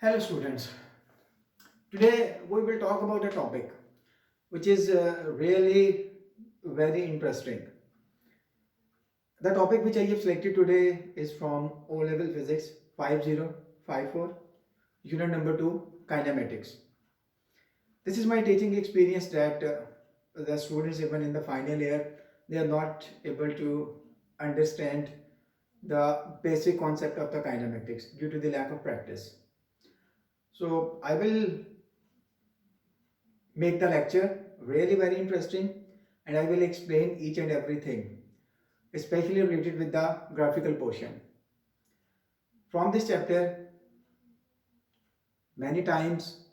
Hello students. Today we will talk about a topic which is really very interesting. The topic which I have selected today is from O level physics 5054, unit number 2, kinematics. This is my teaching experience that the students even in the final year they are not able to understand the basic concept of the kinematics due to the lack of practice. So I will make the lecture really very interesting and I will explain each and everything, especially related with the graphical portion. From this chapter, many times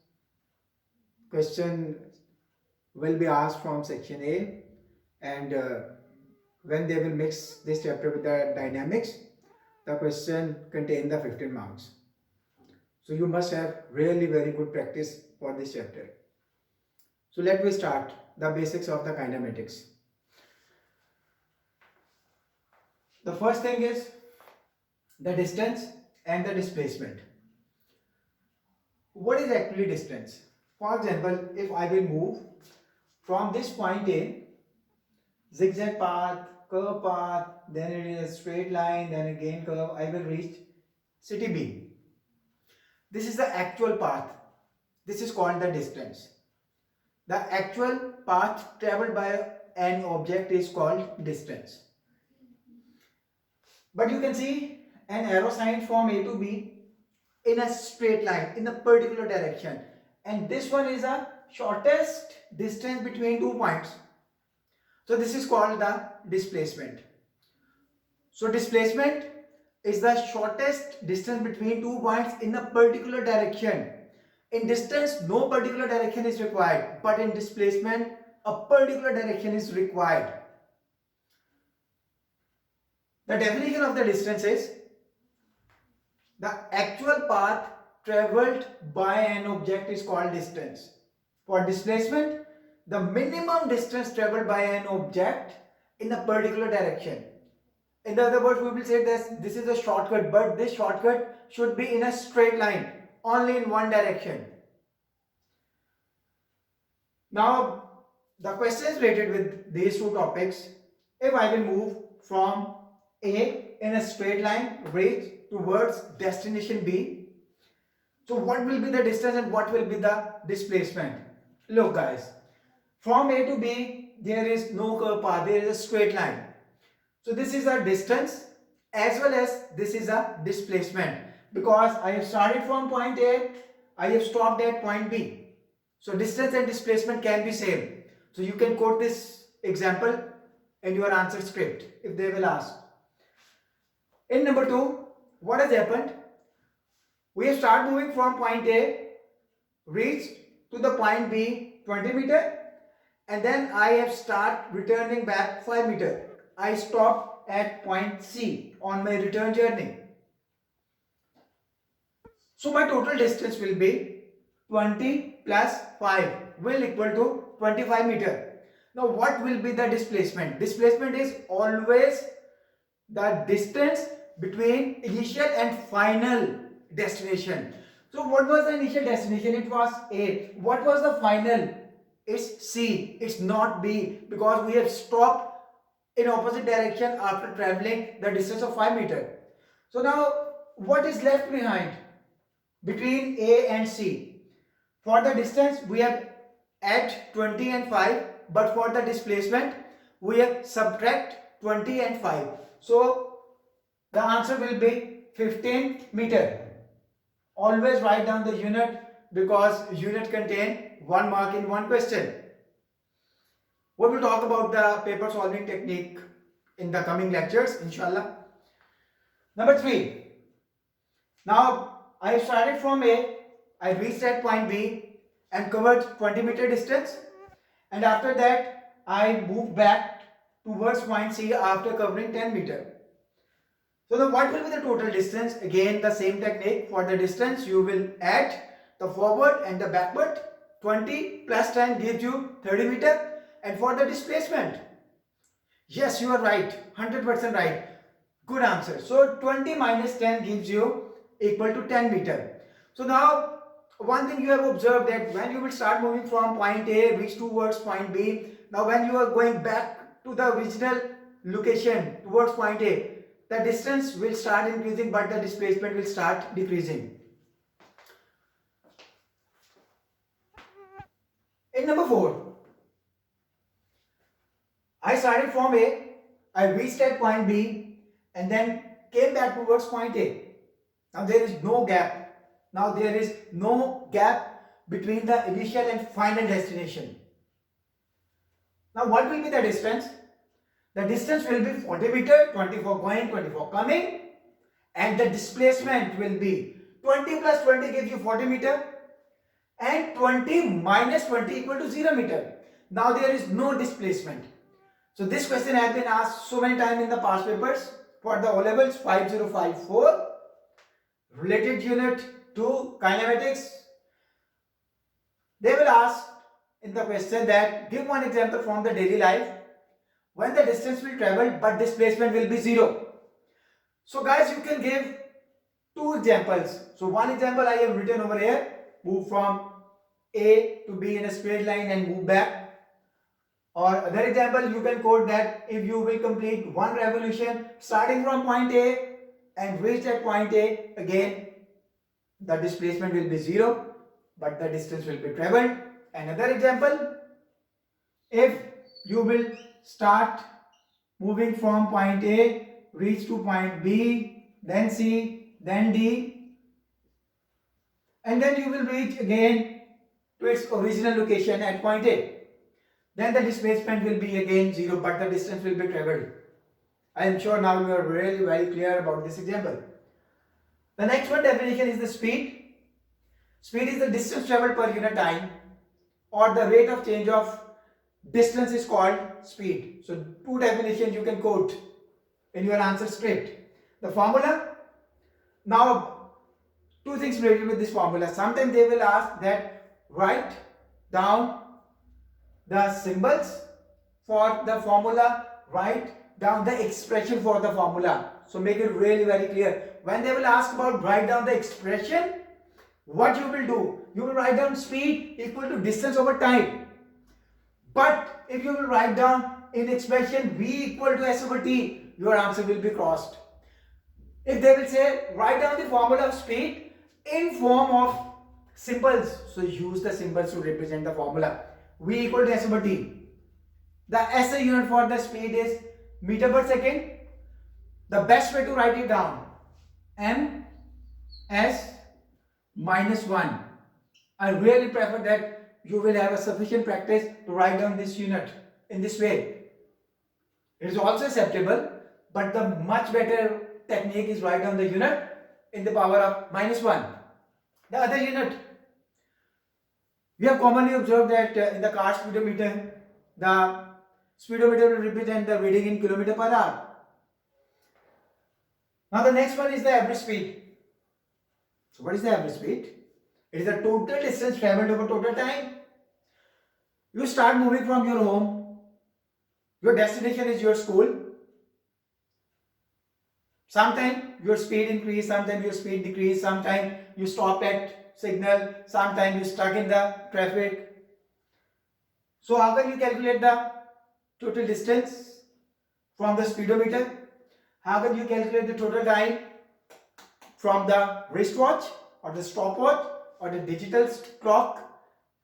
question will be asked from section A, and when they will mix this chapter with the dynamics, the question contain the 15 marks. So you must have really very good practice for this chapter. So let me start the basics of the kinematics. The first thing is the distance and the displacement. What is actually distance? For example, if I will move from this point A, zigzag path, curve path, then it is a straight line, then again curve, I will reach city B. This is the actual path. This is called the distance. The actual path traveled by an object is called distance. But you can see an arrow sign from A to B in a straight line in a particular direction, and this one is a shortest distance between 2 points. So this is called the displacement. So displacement is the shortest distance between 2 points in a particular direction. In distance, no particular direction is required, but in displacement, a particular direction is required. The definition of the distance is the actual path traveled by an object is called distance. For displacement, the minimum distance traveled by an object in a particular direction. In other words, we will say this is a shortcut, but this shortcut should be in a straight line, only in one direction. Now, the questions related with these two topics, if I will move from A in a straight line, reach towards destination B, so what will be the distance and what will be the displacement? Look guys, from A to B, there is no curve path, there is a straight line. So this is a distance as well as this is a displacement, because I have started from point A, I have stopped at point B. So distance and displacement can be same. So you can quote this example in your answer script if they will ask. In number 2, what has happened? We have started moving from point A, reached to the point B 20 meter, and then I have started returning back 5 meter. I stopped at point C on my return journey. So my total distance will be 20 plus 5 will equal to 25 meter. Now what will be the displacement? Displacement is always the distance between initial and final destination. So what was the initial destination? It was A. What was the final? It's C. It's not B, because we have stopped in opposite direction after traveling the distance of 5 meter. So now what is left behind between A and C? For the distance we have add 20 and 5, but for the displacement we have subtract 20 and 5. So the answer will be 15 meter. Always write down the unit, because unit contain 1 mark in one question. We will talk about the paper solving technique in the coming lectures, inshallah. Number 3. Now I have started from A, I reached at point B and covered 20 meter distance, and after that I moved back towards point C after covering 10 meter. So then what will be the total distance? Again the same technique. For the distance you will add the forward and the backward. 20 plus 10 gives you 30 meter. And for the displacement, yes, you are right, 100% right, good answer. So 20 minus 10 gives you equal to 10 meter. So now one thing you have observed that when you will start moving from point A reach towards point B, now when you are going back to the original location towards point A, the distance will start increasing but the displacement will start decreasing. In number 4, I started from A, I reached at point B and then came back towards point A. Now there is no gap. Now there is no gap between the initial and final destination. Now what will be the distance? The distance will be 40 meter, 24 going, 24 coming, and the displacement will be 20 plus 20 gives you 40 meter and 20 minus 20 equal to 0 meter. Now there is no displacement. So this question has been asked so many times in the past papers for the O levels 5054 related unit to kinematics. They will ask in the question that give one example from the daily life when the distance will travel but displacement will be 0. So guys, you can give 2 examples. So one example I have written over here, move from A to B in a straight line and move back. Or other example, you can quote that if you will complete one revolution starting from point A and reach at point A, again the displacement will be 0 but the distance will be traveled. Another example, if you will start moving from point A, reach to point B, then C, then D, and then you will reach again to its original location at point A. Then the displacement will be again 0 but the distance will be traveled. I am sure now you are really very clear about this example. The next one definition is the speed. Speed is the distance traveled per unit time, or the rate of change of distance is called speed. So 2 definitions you can quote in your answer script. The formula, now 2 things related with this formula. Sometimes they will ask that write down the symbols for the formula, write down the expression for the formula. So make it really very clear. When they will ask about write down the expression, what you will do? You will write down speed equal to distance over time. But if you will write down in expression v equal to s over t, your answer will be crossed. If they will say write down the formula of speed in form of symbols, so use the symbols to represent the formula. V equal to s over t. The SI unit for the speed is meter per second. The best way to write it down, m s minus 1. I really prefer that you will have a sufficient practice to write down this unit in this way. It is also acceptable, but the much better technique is write down the unit in the power of minus 1. The other unit, we have commonly observed that in the car speedometer, the speedometer will represent the reading in kilometer per hour. Now the next one is the average speed. So what is the average speed? It is the total distance traveled over total time. You start moving from your home. Your destination is your school. Sometimes your speed increase, sometimes your speed decrease, sometimes you stop at signal, sometimes you stuck in the traffic. So how can you calculate the total distance from the speedometer? How can you calculate the total time from the wristwatch or the stopwatch or the digital clock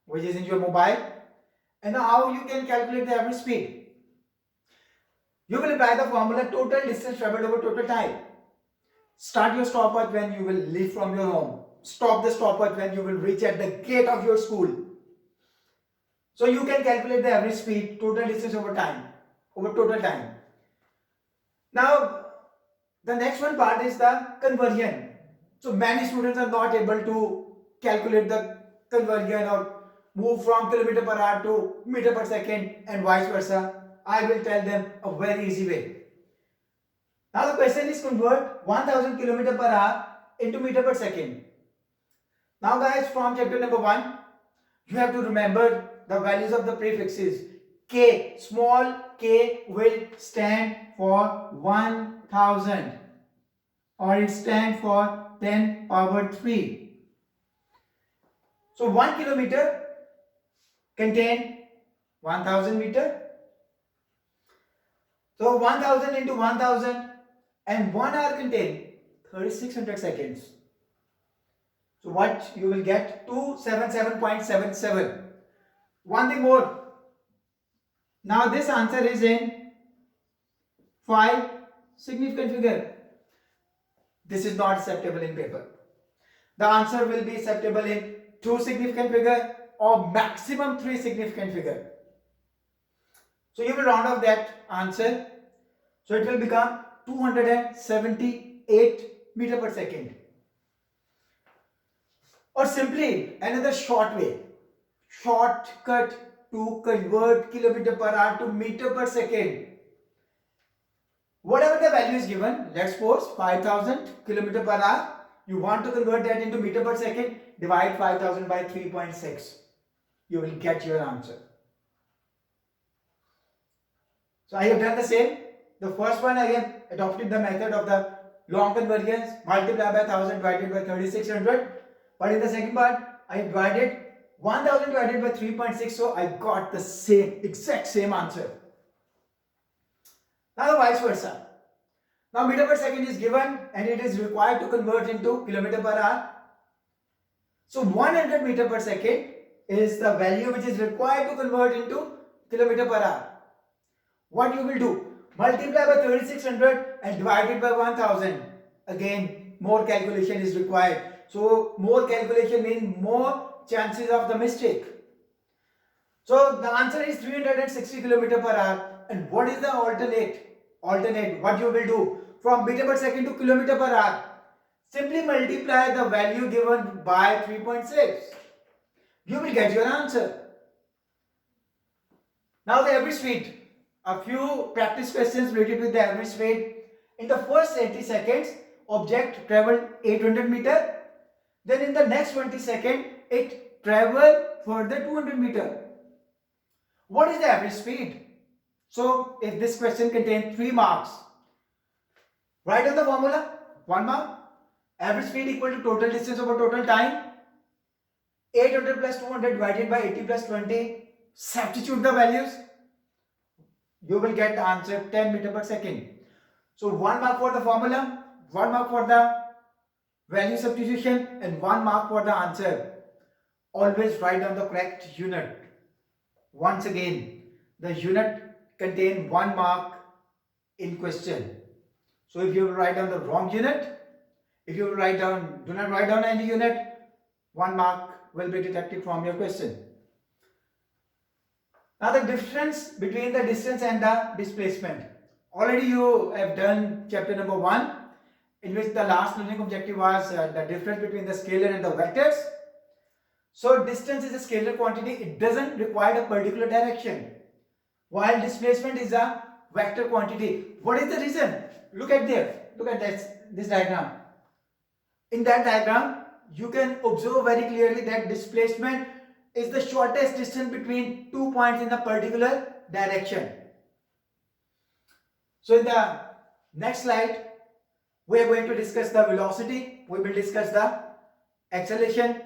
which is in your mobile? And how you can calculate the average speed? You will apply the formula total distance traveled over total time. Start your stopwatch when you will leave from your home. Stop the stopwatch when you will reach at the gate of your school. So you can calculate the average speed, total distance over time, over total time. Now the next one part is the conversion. So many students are not able to calculate the conversion or move from kilometer per hour to meter per second and vice versa. I will tell them a very easy way. Now the question is convert 1000 km per hour into meter per second. Now guys, from chapter number 1, you have to remember the values of the prefixes. K, small k will stand for 1000 or it stands for 10 power 3. So 1 kilometer contain 1000 meter. So 1000 into 1000 and 1 hour contain 3600 seconds. So what you will get? 277.77. One thing more. Now this answer is in 5 significant figure. This is not acceptable in paper. The answer will be acceptable in 2 significant figure or maximum 3 significant figure. So you will round off that answer. So it will become 278 meter per second. Or simply another shortcut to convert kilometer per hour to meter per second. Whatever the value is given, let's suppose 5000 kilometer per hour. You want to convert that into meter per second, divide 5000 by 3.6. You will get your answer. So I have done the same. The first one I have adopted the method of the long convergence, multiply by 1000 divided by 3600. But in the second part, I have divided 1000 divided by 3.6, so I got the exact same answer. Now the vice versa. Now meter per second is given and it is required to convert into kilometer per hour. So 100 meter per second is the value which is required to convert into kilometer per hour. What you will do? Multiply by 3600 and divide it by 1000. Again, more calculation is required. So more calculation means more chances of the mistake. So the answer is 360 km per hour. And what is the alternate? What you will do? From meter per second to kilometer per hour. Simply multiply the value given by 3.6. You will get your answer. Now the average speed. A few practice questions related with the average speed. In the first 80 seconds, object traveled 800 meter. Then in the next 20 seconds, it traveled further 200 meter. What is the average speed? So if this question contains 3 marks, write down the formula. 1 mark. Average speed equal to total distance over total time. 800 plus 200 divided by 80 plus 20. Substitute the values. You will get the answer 10 meter per second. So 1 mark for the formula, 1 mark for the value substitution and 1 mark for the answer. Always write down the correct unit. Once again, the unit contains 1 mark in question. So if you write down the wrong unit, if you do not write down any unit, 1 mark will be deducted from your question. Now the difference between the distance and the displacement. Already you have done chapter number 1, in which the last learning objective was the difference between the scalar and the vectors. So distance is a scalar quantity, it doesn't require a particular direction, while displacement is a vector quantity. What is the reason? Look at this diagram. In that diagram, you can observe very clearly that displacement is the shortest distance between 2 points in a particular direction. So in the next slide, we are going to discuss the velocity, we will discuss the acceleration